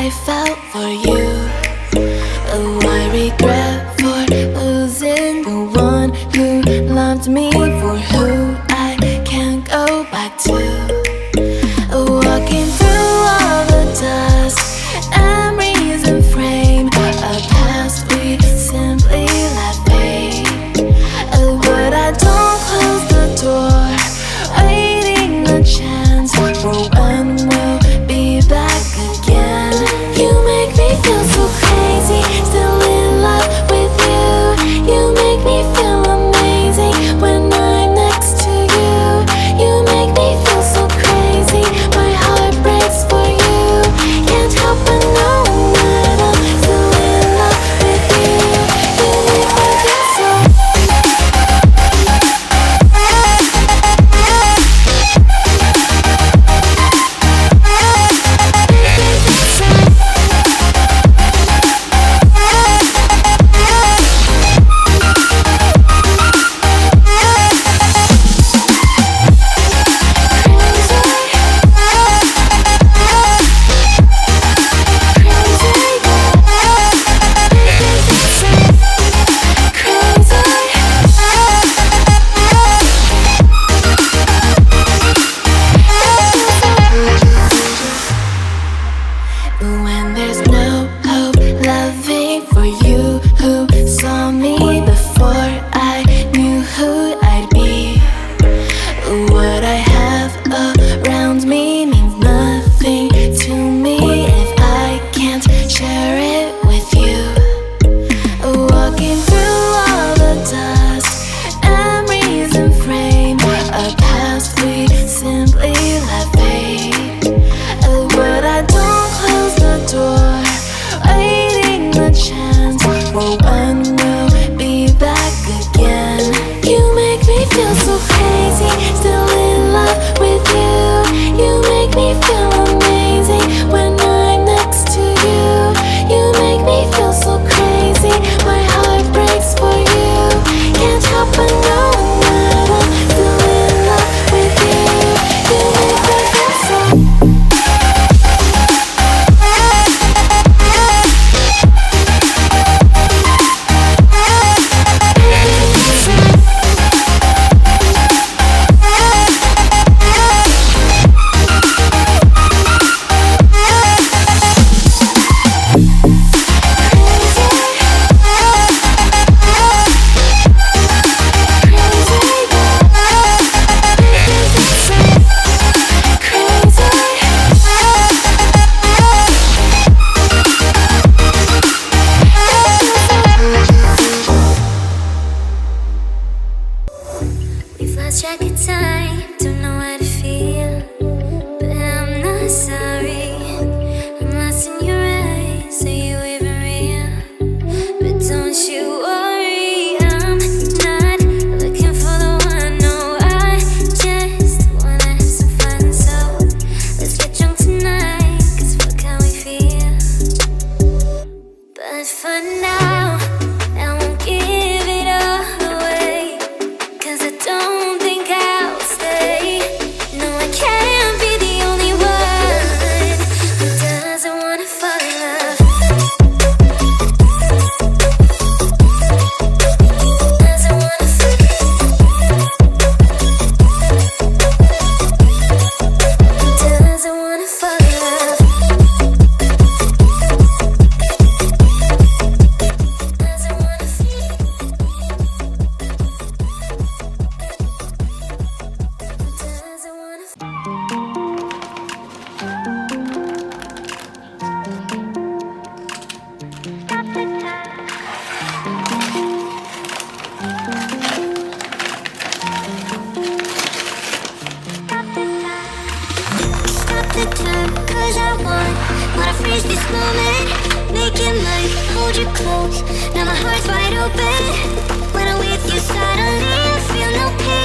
I felt for you. Oh, I regret for losing the one who loved me, for who I can't go back to. Walking through all the dust, memories and frame, a past we simply let fade. Oh, but I don't close the door, waiting a chance for when we'll be back again. You make me feel so crazy, still in love with you. You make me feel amazing when I'm next to you. You make me feel so crazy, my heart breaks for you. Can't help but know that I'm still in love with you. You make me feel so. When there's no hope, loving for you who saw me before I knew who I'd be. What I have around me means nothing to me if I can't share it with you. Walking through all the dust, memories and frame, a past we simply let fade. But I don't close the door, waiting the chance for when we'll be back again. You make me feel so crazy, still in love with you. You make me feel amazing when I'm next to you. You make me feel so crazy, my heart breaks for you. Can't help but know that I'm still in love with you. You make me feel so. We've lost track of time, don't know how to feel, but I'm not sorry. I'm lost in your eyes, are you even real? But don't you worry, I'm not looking for the one. No, I just wanna have some fun. So let's get drunk tonight, cause fuck how we feel. But for now, I won't give it all away, cause I don't think I'll stay. No, I can't be the only one who doesn't wanna fall in love. Doesn't wanna fall in love. Doesn't wanna fall in love. Doesn't wanna doesn't wanna. Stop the time, cause I wanna freeze this moment. Make it mine, hold you close. Now my heart's wide open. When I'm with you, suddenly I feel no pain.